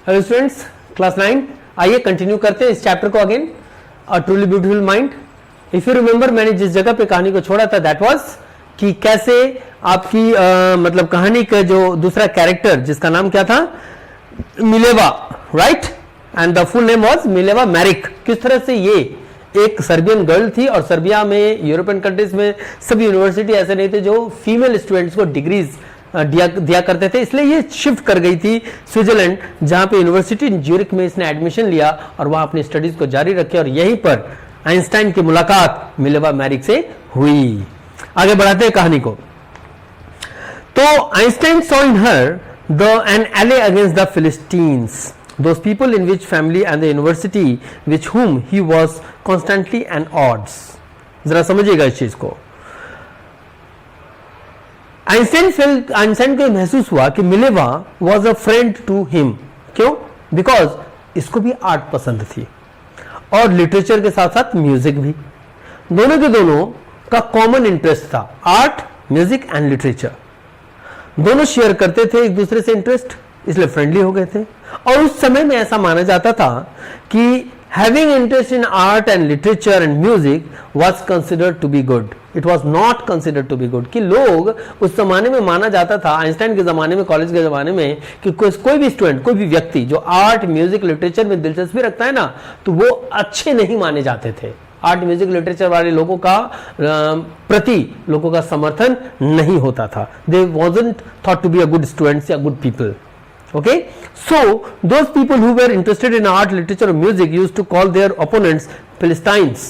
Hello students, class 9 आइए continue करते हैं इस चैप्टर को again, a truly beautiful mind. If you remember, मैंने जिस जगह पे कहानी को छोड़ा था दैट वाज कि कैसे आपकी मतलब कहानी का जो दूसरा कैरेक्टर जिसका नाम क्या था, Mileva, right, and the full name was Mileva Maric. किस तरह से ये एक सर्बियन गर्ल थी और सर्बिया में, यूरोपियन कंट्रीज में सभी यूनिवर्सिटी ऐसे नहीं थे जो फीमेल स्टूडेंट्स को डिग्रीज दिया करते थे, इसलिए ये शिफ्ट कर गई थी स्विट्जरलैंड, जहां पे यूनिवर्सिटी ज्यूरिख में इसने एडमिशन लिया और वहां अपनी स्टडीज को जारी रखे और यहीं पर आइंस्टाइन की मुलाकात मिलेवा मैरिक से हुई। आगे बढ़ाते हैं कहानी को। तो Einstein saw in her an ally against the Philistines, those people in which family and the university with whom he was constantly at odds। जरा समझिएगा इस चीज को। आइंस्टाइन को महसूस हुआ कि Mileva was a friend to him. क्यों? बिकॉज इसको भी आर्ट पसंद थी और लिटरेचर के साथ साथ म्यूजिक भी। दोनों के दोनों का कॉमन इंटरेस्ट था, आर्ट, म्यूजिक एंड लिटरेचर। दोनों शेयर करते थे एक दूसरे से इंटरेस्ट, इसलिए फ्रेंडली हो गए थे। और उस समय में ऐसा माना जाता था कि having interest in art and literature and music was considered to be good, it was not considered to be good। कि लोग उस जमाने में माना जाता था, आइंस्टाइन के जमाने में, कॉलेज के जमाने में, कि कोई भी स्टूडेंट, कोई भी व्यक्ति जो आर्ट, म्यूजिक, लिटरेचर में दिलचस्पी रखता है ना, तो वो अच्छे नहीं माने जाते थे। आर्ट, म्यूजिक, लिटरेचर वाले लोगों का प्रति लोगों का समर्थन नहीं होता था। They wasn't thought to be a good students या good people। Okay, so those people who were interested in art, literature or music used to call their opponents Philistines।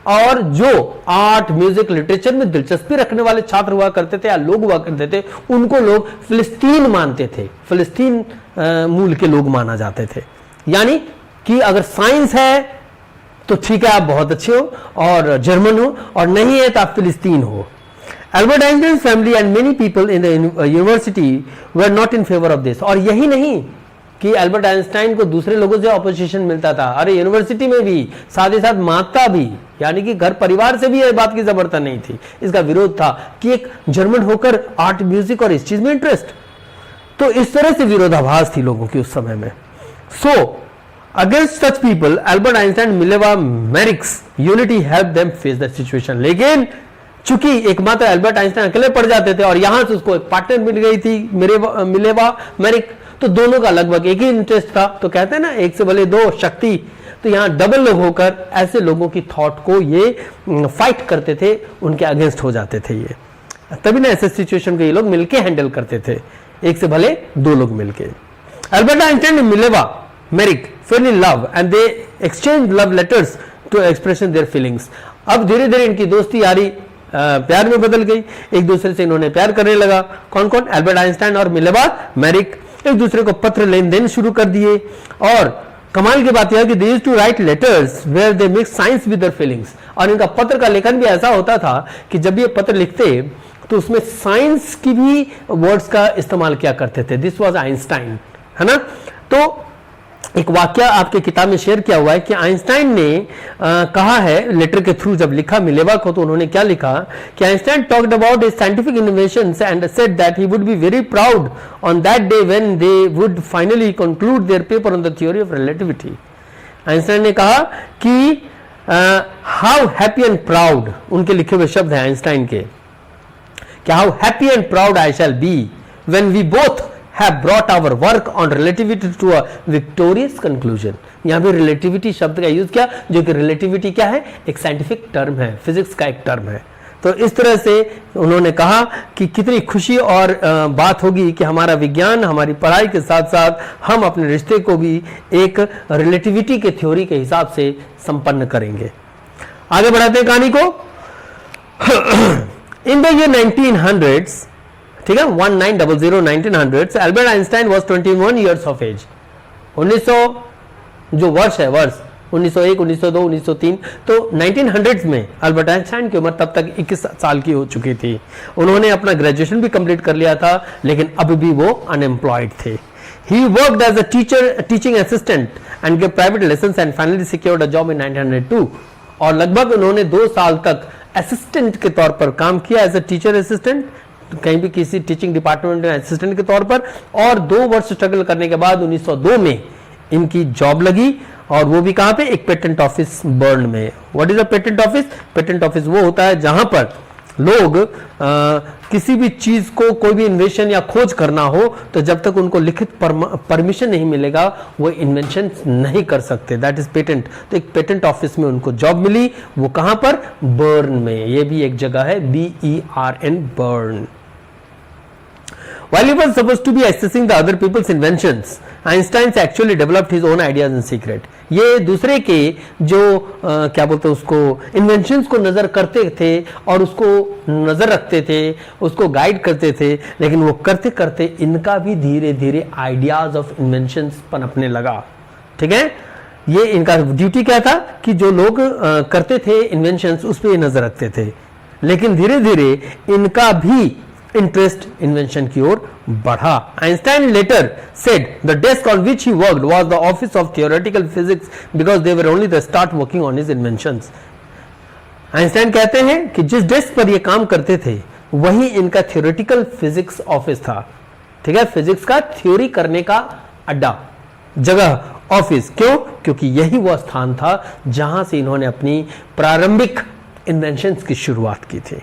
और जो आर्ट, म्यूजिक, लिटरेचर में दिलचस्पी रखने वाले छात्र हुआ करते थे या लोग हुआ करते थे, उनको लोग फिलिस्तीन मानते थे, फिलिस्तीन मूल के लोग माना जाते थे। यानी कि अगर साइंस है तो ठीक है, आप बहुत अच्छे हो और जर्मन हो, और नहीं है तो आप फिलिस्तीन हो। Albert Einstein's family and many people in the university were not in favor of this। और यही नहीं कि एल्बर्ट आइंस्टाइन को दूसरे लोगों से ऑपोजिशन मिलता था, अरे यूनिवर्सिटी में भी, साथ ही साथ माता भी, यानी कि घर परिवार से भी यह बात की जबरदस्ती नहीं थी, इसका विरोध था कि एक जर्मन होकर आर्ट, म्यूजिक और इस चीज में इंटरेस्ट। तो इस तरह से विरोधाभास थी लोगों की उस समय में। So against such people Albert Einstein, Mileva Merrick's unity help them face the situation. लेकिन चूंकि एकमात्र एल्बर्ट आइंस्टाइन अकेले पड़ जाते थे और यहां से उसको एक पार्टनर मिल गई थी मिलेवा मैरिक, तो दोनों का लगभग एक ही इंटरेस्ट था। तो कहते हैं ना, एक से भले दो शक्ति, तो यहां डबल लोग होकर ऐसे लोगों की थॉट को ये फाइट करते थे, उनके अगेंस्ट हो जाते थे ये। तभी ना ऐसे सिचुएशन को ये लोग मिलके हैंडल करते थे, एक से भले दो लोग मिलके। Albert Einstein and Mileva Maric fell in love and they exchange love letters to expression their feelings. अब धीरे धीरे इनकी दोस्ती यारी प्यार में बदल गई, एक दूसरे से इन्होंने प्यार करने लगा। कौन कौन? एल्बर्ट आइंस्टाइन और मिलेवा मैरिक एक दूसरे को पत्र लेन देन शुरू कर दिए। और कमाल की बात यह है कि they used to write letters where they mix science with their feelings. और इनका पत्र का लेखन भी ऐसा होता था कि जब ये पत्र लिखते तो उसमें साइंस की भी वर्ड्स का इस्तेमाल किया करते थे। दिस वाज आइंस्टाइन, है ना। तो एक वाक्य आपके किताब में शेयर किया हुआ है कि आइंस्टाइन ने कहा है लेटर के थ्रू, जब लिखा मिलेवा को, तो उन्होंने क्या लिखा कि Einstein talked about his scientific innovations and said that he would be very proud on that day when they would finally conclude their paper on the theory of relativity. Einstein ने कहा कि how happy and proud, उनके लिखे हुए शब्द हैं Einstein के, कि how happy and proud I shall be when we both have brought our work on relativity to a victorious conclusion। यहां भी relativity शब्द का यूज किया, जो कि relativity क्या है? एक साइंटिफिक टर्म है, फिजिक्स का एक टर्म है। तो इस तरह से उन्होंने कहा कि कितनी खुशी और बात होगी कि हमारा विज्ञान, हमारी पढ़ाई के साथ साथ हम अपने रिश्ते को भी एक रिलेटिविटी के थ्योरी के हिसाब से संपन्न करेंगे। आगे बढ़ाते हैं कहानी को। इन द ईयर 1900s, ठीक है, 1900 Albert Einstein was 21 years of age. 1900 जो वर्ष है, वर्ष 1901, 1902, 1903, तो 1900s में एल्बर्ट आइंस्टाइन की उम्र तब तक 21 साल की हो चुकी थी। उन्होंने अपना ग्रेजुएशन भी कंप्लीट कर लिया था, लेकिन अब भी वो अनएम्प्लॉयड थे। He worked as a teaching assistant and gave private lessons and finally secured a job in 1902। और लगभग उन्होंने 2 साल तक असिस्टेंट के तौर पर काम किया, एज अ टीचर असिस्टेंट, कहीं भी किसी टीचिंग डिपार्टमेंट में असिस्टेंट के तौर पर, और 2 वर्ष स्ट्रगल करने के बाद 1902 में इनकी जॉब लगी, और वो भी कहां पे, एक पेटेंट ऑफिस बर्न में। What is a patent office? Patent office वो होता है जहां पर लोग किसी भी चीज को, कोई भी इन्वेंशन या खोज करना हो तो जब तक उनको लिखित परमिशन नहीं मिलेगा वो इन्वेंशन नहीं कर सकते, दैट इज पेटेंट। तो एक पेटेंट ऑफिस में उनको जॉब मिली, वो कहां पर, बर्न में। ये भी एक जगह है, BERN, burn. While he was supposed to be assessing the other people's inventions, Einstein actually developed his own ideas in secret. ये दूसरे के जो क्या बोलते हैं उसको, इन्वेंशंस को नजर करते थे और उसको नजर रखते थे, उसको गाइड करते थे, लेकिन वो करते करते इनका भी धीरे धीरे आइडियाज ऑफ इन्वेंशंस पनपने लगा। ठीक है, ये इनका ड्यूटी क्या था कि जो लोग करते थे इन्वेंशंस उस पर नजर रखते थे, लेकिन धीरे धीरे इनका भी इंटरेस्ट इन्वेंशन की ओर बढ़ा। Einstein later said the desk on which he worked was the office of theoretical physics because they were only the start working on his inventions. Einstein कहते हैं कि जिस डेस्क पर ये काम करते थे वही इनका थियोरेटिकल फिजिक्स ऑफिस था। ठीक है, फिजिक्स का थ्योरी करने का अड्डा, जगह, ऑफिस। क्यों? क्योंकि यही वो स्थान था जहां से इन्होंने अपनी प्रारंभिक इन्वेंशंस की शुरुआत की थी।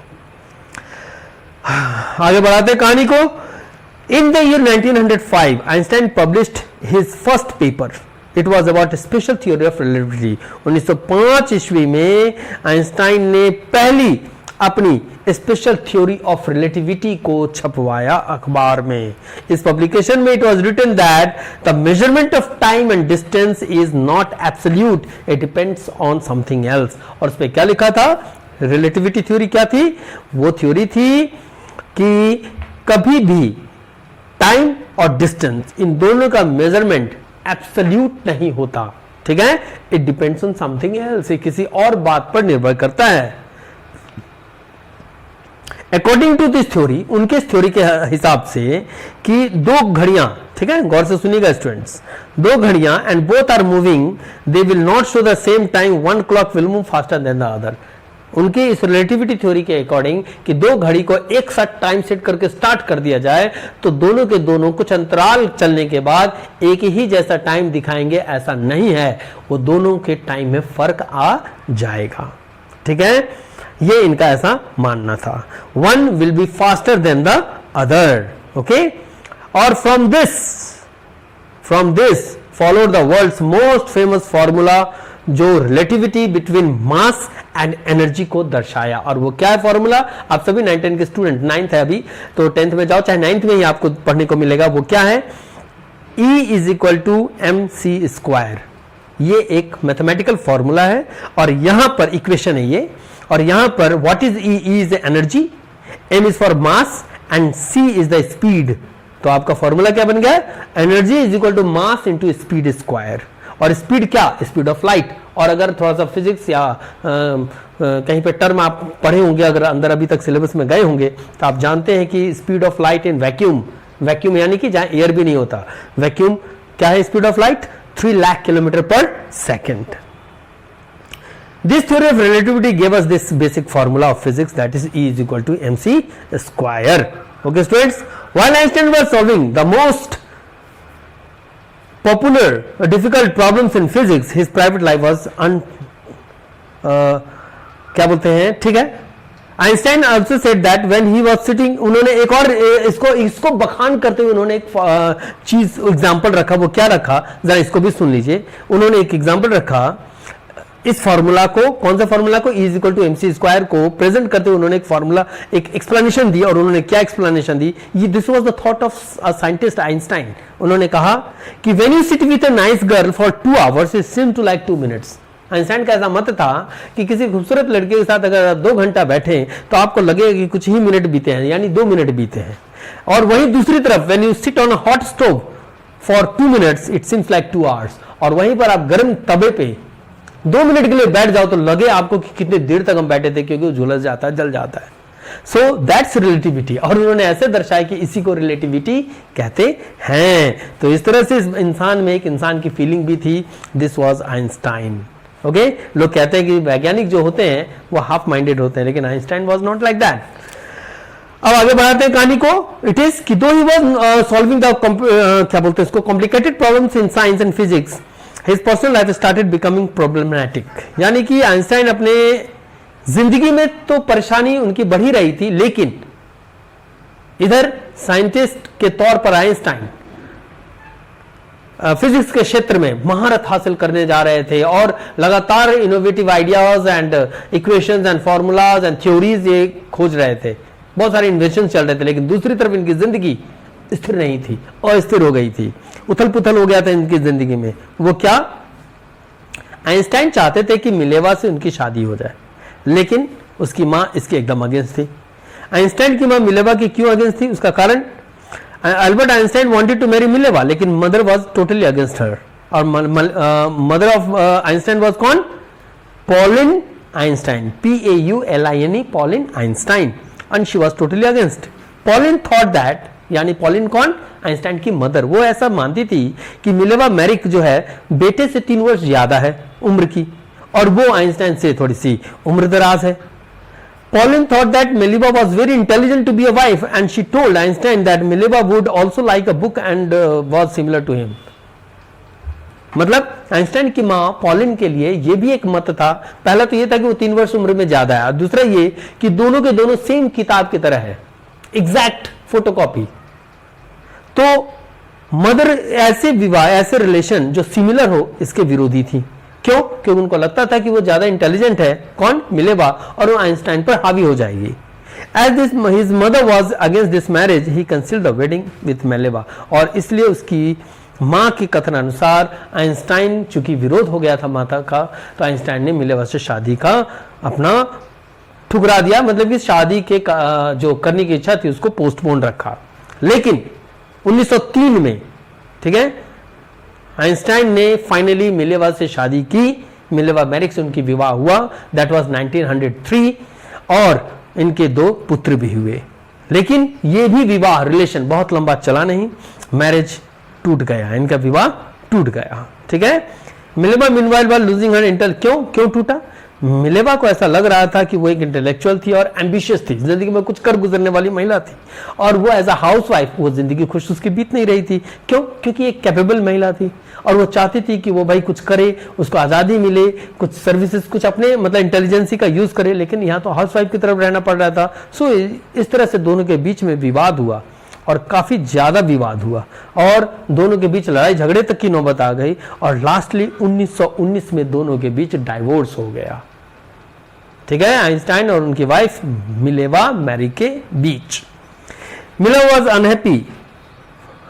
आगे बढ़ाते कहानी को। In the year 1905 Einstein published his first paper, it was about special theory of relativity. 1905 ईस्वी में आइंस्टाइन ने पहली अपनी स्पेशल थ्योरी ऑफ रिलेटिविटी को छपवाया अखबार में। इस पब्लिकेशन में it was written that the measurement of time and distance is not absolute, it depends on something else. और उस पर क्या लिखा था? रिलेटिविटी थ्योरी क्या थी? वो थ्योरी थी कि कभी भी टाइम और डिस्टेंस, इन दोनों का मेजरमेंट एब्सोल्यूट नहीं होता। ठीक है, it depends on something else, किसी और बात पर निर्भर करता है। अकॉर्डिंग टू दिस थ्योरी, उनके थ्योरी के हिसाब से कि 2 घड़ियां, ठीक है, गौर से सुनिएगा स्टूडेंट्स, 2 घड़ियां and both are moving, they will not show the same time, one clock will move faster than the other. उनकी इस रिलेटिविटी थ्योरी के अकॉर्डिंग कि 2 घड़ी को एक साथ टाइम सेट करके स्टार्ट कर दिया जाए तो दोनों के दोनों कुछ अंतराल चलने के बाद एक ही जैसा टाइम दिखाएंगे, ऐसा नहीं है, वो दोनों के टाइम में फर्क आ जाएगा। ठीक है, ये इनका ऐसा मानना था। One will be faster than the other. Okay, और from this followed the world's most famous formula जो relativity between mass and energy को दर्शाया। और वो क्या है फॉर्मूला? आप सभी 9-10 के स्टूडेंट, 9th है अभी तो 10th में जाओ, चाहे 9th में ही आपको पढ़ने को मिलेगा। वो क्या है? E = mc²। ये एक मैथमेटिकल फॉर्मूला है और यहां पर इक्वेशन है ये, और यहां पर what is E? E is energy, M is for mass and C is the speed. तो आपका फॉर्मूला क्या बन गया? एनर्जी = मास × स्पीड स्क्वायर। और स्पीड क्या? Speed of light. और अगर थोड़ा सा फिजिक्स या कहीं पे टर्म आप पढ़े होंगे, अगर अंदर अभी तक सिलेबस में गए होंगे, तो आप जानते हैं कि speed of light in vacuum, vacuum यानी कि जहां एयर भी नहीं होता, वैक्यूम क्या है speed of light? 3 lakh kilometre पर second. This theory of relativity gave us this basic formula of physics, that is E = mc². Okay students, while Einstein was solving the most popular difficult problems in physics, his private life was क्या बोलते हैं, ठीक है। Einstein also said that when he was sitting, उन्होंने एक और इसको बखान करते हुए उन्होंने एक चीज एग्जांपल रखा। वो क्या रखा, जरा इसको भी सुन लीजिए। उन्होंने एक एग्जांपल रखा, इस फॉर्मूला को, कौन सा फॉर्मूला को? E = mc² को प्रेजेंट करते हुए उन्होंने एक फॉर्मूला, एक एक्सप्लेनेशन दी। और उन्होंने क्या एक्सप्लेनेशन दी? ये this was the thought of a scientist Einstein. उन्होंने कहा कि when you sit with a nice girl for 2 hours it seems to like 2 minutes। Einstein का ऐसा मत था कि किसी खूबसूरत लड़के के साथ अगर आप 2 घंटा बैठे तो आपको लगेगा कि कुछ ही मिनट बीते हैं, यानी 2 मिनट बीते हैं। और वहीं दूसरी तरफ when you sit on a hot stove for 2 minutes it seems like 2 hours। और वहीं पर आप गर्म तवे पे 2 मिनट के लिए बैठ जाओ तो लगे आपको कि कितने देर तक हम बैठे थे, क्योंकि वो झुलस जाता है, जल जाता है। So that's relativity. और उन्होंने ऐसे दर्शाया कि इसी को रिलेटिविटी कहते हैं। तो इस तरह से इस इंसान में एक इंसान की फीलिंग भी थी। This was Einstein. ओके, लोग कहते हैं कि वैज्ञानिक जो होते हैं वो हाफ माइंडेड होते हैं, लेकिन Einstein was not like that. अब आगे बढ़ाते हैं कहानी को। इट इज कि दो ही वाज सॉल्विंग द क्या बोलते हैं इसको complicated problems in science and physics, his personal life started becoming problematic. यानी कि आइंस्टाइन अपने जिंदगी में तो परेशानी उनकी बढ़ी रही थी, लेकिन इधर साइंटिस्ट के तौर पर आइंस्टाइन फिजिक्स के क्षेत्र में महारत हासिल करने जा रहे थे और लगातार innovative ideas and equations and formulas and theories ये खोज रहे थे, बहुत सारे इन्वेंशन चल रहे थे। लेकिन दूसरी तरफ इनकी जिंदगी स्थिर नहीं थी, अस्थिर हो गई थी, उथल पुथल हो गया था इनकी जिंदगी में। वो क्या, आइंस्टाइन चाहते थे कि मिलेवा से उनकी शादी हो जाए, लेकिन उसकी मां इसके एकदम अगेंस्ट थी। आइंस्टाइन की मां मिलेवा की क्यों अगेंस्ट थी, उसका कारण, Albert Einstein wanted to marry Mileva, लेकिन mother was totally against her. और मदर ऑफ आइंस्टाइन वाज कौन, Pauline Einstein, PAULINE, Pauline Einstein, and she was totally against. Pauline thought that, यानी पॉलिन कौन, आइंस्टाइन की mother, वो ऐसा मानती थी कि मिलेवा मैरिक जो है बेटे से 3 वर्ष ज्यादा है उम्र की, और वो आइंस्टाइन से थोड़ी सी उम्र दराज है। Pauline thought that Mileva was very intelligent to be a wife, and she told Einstein that Mileva would also like a book and was similar to him. मतलब आइंस्टाइन की मां पॉलिन के लिए ये भी एक मत था, पहला तो ये था कि वो 3 वर्ष उम्र में ज्यादा है, और दूसरा ये कि दोनों के दोनों सेम किताब की तरह है, एग्जैक्ट फोटोकॉपी। तो मदर ऐसे विवाह, ऐसे रिलेशन जो सिमिलर हो, इसके विरोधी थी। क्यों, क्योंकि उनको लगता था कि वो ज्यादा इंटेलिजेंट है, कौन, मिलेवा, और वो आइंस्टाइन पर हावी हो जाएगी। As this his mother was against this marriage, he concealed the wedding with Mileva, और इसलिए उसकी मां के कथन अनुसार आइंस्टाइन, चूंकि विरोध हो गया था माता का, तो आइंस्टाइन ने मिलेवा से शादी का अपना ठुकरा दिया, मतलब कि शादी के जो करने की इच्छा थी उसको पोस्टपोन रखा। लेकिन 1903 में, ठीक है, आइंस्टाइन ने फाइनली मिलेवा से शादी की, मिलेवा मैरिक से उनकी विवाह हुआ, दैट वाज 1903, और इनके 2 पुत्र भी हुए। लेकिन ये भी विवाह रिलेशन बहुत लंबा चला नहीं, मैरिज टूट गया, इनका विवाह टूट गया, ठीक है। Mileva meanwhile was losing her Intel, क्यों टूटा, मिलेवा को ऐसा लग रहा था कि वो एक इंटेलेक्चुअल थी और एम्बिशियस थी, जिंदगी में कुछ कर गुजरने वाली महिला थी, और वो एज अ हाउसवाइफ वो जिंदगी खुश उसकी बीत नहीं रही थी। क्यों, क्योंकि एक कैपेबल महिला थी और वो चाहती थी कि वो भाई कुछ करे, उसको आजादी मिले, कुछ सर्विसेज, कुछ अपने मतलब इंटेलिजेंसी का यूज करे, लेकिन यहाँ तो हाउसवाइफ की तरफ रहना पड़ रहा था। सो इस तरह से दोनों के बीच में विवाद हुआ, और काफी ज्यादा विवाद हुआ, और दोनों के बीच लड़ाई झगड़े तक की नौबत आ गई, और लास्टली 1919 में दोनों के बीच डाइवोर्स हो गया, ठीक है, आइंस्टाइन और उनकी वाइफ मिलेवा मैरी के बीच। मिलेवा वाज अनहैप्पी,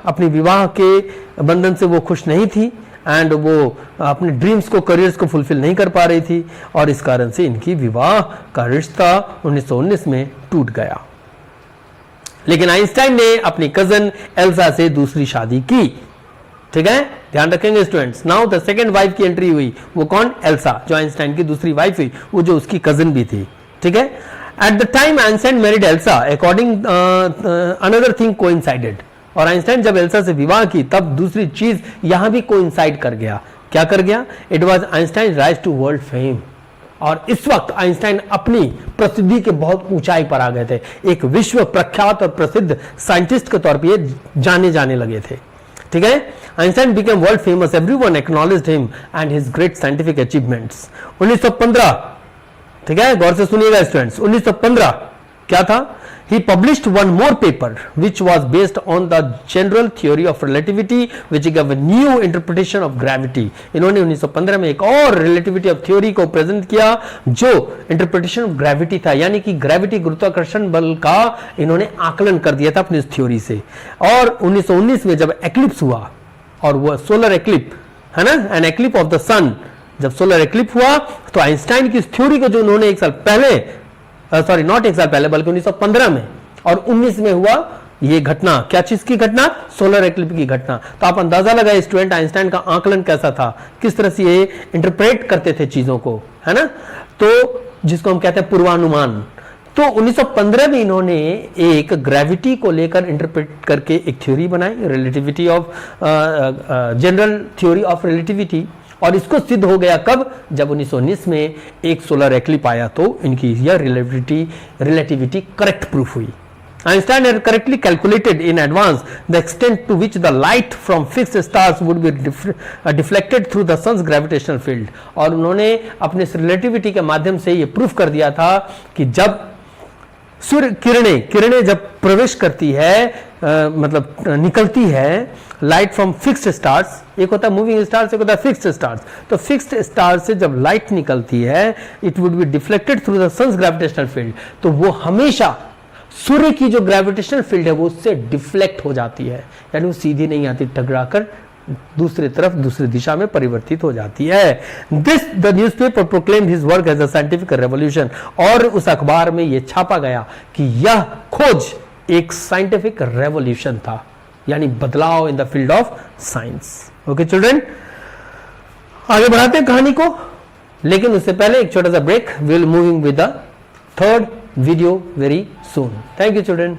अपनी विवाह के बंधन से वो खुश नहीं थी, एंड वो अपने ड्रीम्स को, करियर्स को फुलफिल नहीं कर पा रही थी, और इस कारण से इनकी विवाह का रिश्ता 1919 में टूट गया। लेकिन आइंस्टाइन ने अपनी कजन एल्सा से दूसरी शादी की, ठीक है, ध्यान रखेंगे students. Now the second wife की एंट्री हुई, वो कौन, एल्सा, जो आइंस्टाइन की दूसरी वाइफ हुई, वो जो उसकी कजन भी थी, ठीक है। At the time Einstein married Elsa, according another thing coincided, और आइंस्टाइन जब एल्सा से विवाह की तब दूसरी चीज यहां भी कोइंसाइड कर गया। क्या कर गया, it was Einstein rise to world fame, और इस वक्त आइंस्टाइन अपनी प्रसिद्धि के बहुत ऊंचाई पर आ गए थे, एक विश्व प्रख्यात और प्रसिद्ध साइंटिस्ट के तौर पर ये जाने जाने लगे थे, ठीक है। Einstein became world famous, everyone acknowledged him and his great scientific achievements. 1915, ठीक है, गौर से सुनिएगा स्टूडेंट्स, 1915 क्या था, he published one more paper which was based on the general theory of relativity which gave a new interpretation of gravity। इन्होंने 1915 में एक और relativity of theory को प्रेजेंट किया जो interpretation of gravity था, यानी कि ग्रेविटी, गुरुत्वाकर्षण बल का इन्होंने आकलन कर दिया था अपनी इस थ्योरी से। और 1919 में जब एक्लिप्स हुआ, और वो सोलर एक्लिप है ना, एन एक्लिप ऑफ द सन, जब सोलर एक्लिप हुआ तो आइंस्टाइन की इस थ्योरी को जो उन्होंने एक साल पहले, सॉरी नॉट एक साल पहले बल्कि 1915 में और 19 में हुआ ये घटना, क्या चीज की घटना, सोलर एक्लिप की घटना। तो आप अंदाजा लगाए स्टूडेंट, आइंस्टाइन का आकलन कैसा था, किस तरह से ये इंटरप्रेट करते थे चीजों को, है ना, तो जिसको हम कहते हैं पूर्वानुमान। तो 1915 में इन्होंने एक ग्रेविटी को लेकर इंटरप्रेट करके एक थ्योरी बनाई, relativity of general theory of relativity, और इसको सिद्ध हो गया कब, जब 1919 में एक सोलर एक्लिप आया तो इनकी यह रिलेटिविटी करेक्ट प्रूफ हुई। Einstein had correctly calculated in advance the extent to which the light from fixed stars would be deflected through the sun's gravitational field. और उन्होंने अपने रिलेटिविटी के माध्यम से ये प्रूफ कर दिया था कि जब सूर्य किरणें जब प्रवेश करती है मतलब निकलती है लाइट फ्रॉम फिक्स्ड स्टार्स, एक होता है मूविंग स्टार्स, एक होता है फिक्स्ड स्टार्स, तो फिक्स्ड स्टार से जब लाइट निकलती है it would be deflected through the sun's gravitational field, तो वो हमेशा सूर्य की जो ग्रेविटेशनल फील्ड है वो उससे डिफ्लेक्ट हो जाती है, यानी वो सीधी नहीं आती, टकराकर दूसरी तरफ दूसरी दिशा में परिवर्तित हो जाती है. This the newspaper proclaimed his work as a scientific revolution, और उस अखबार में यह छापा गया कि यह खोज एक साइंटिफिक रेवोल्यूशन था, यानी बदलाव in the field of science. Okay children, आगे बढ़ाते हैं कहानी को, लेकिन उससे पहले एक छोटा सा break. We will moving with the third video very soon. Thank you children.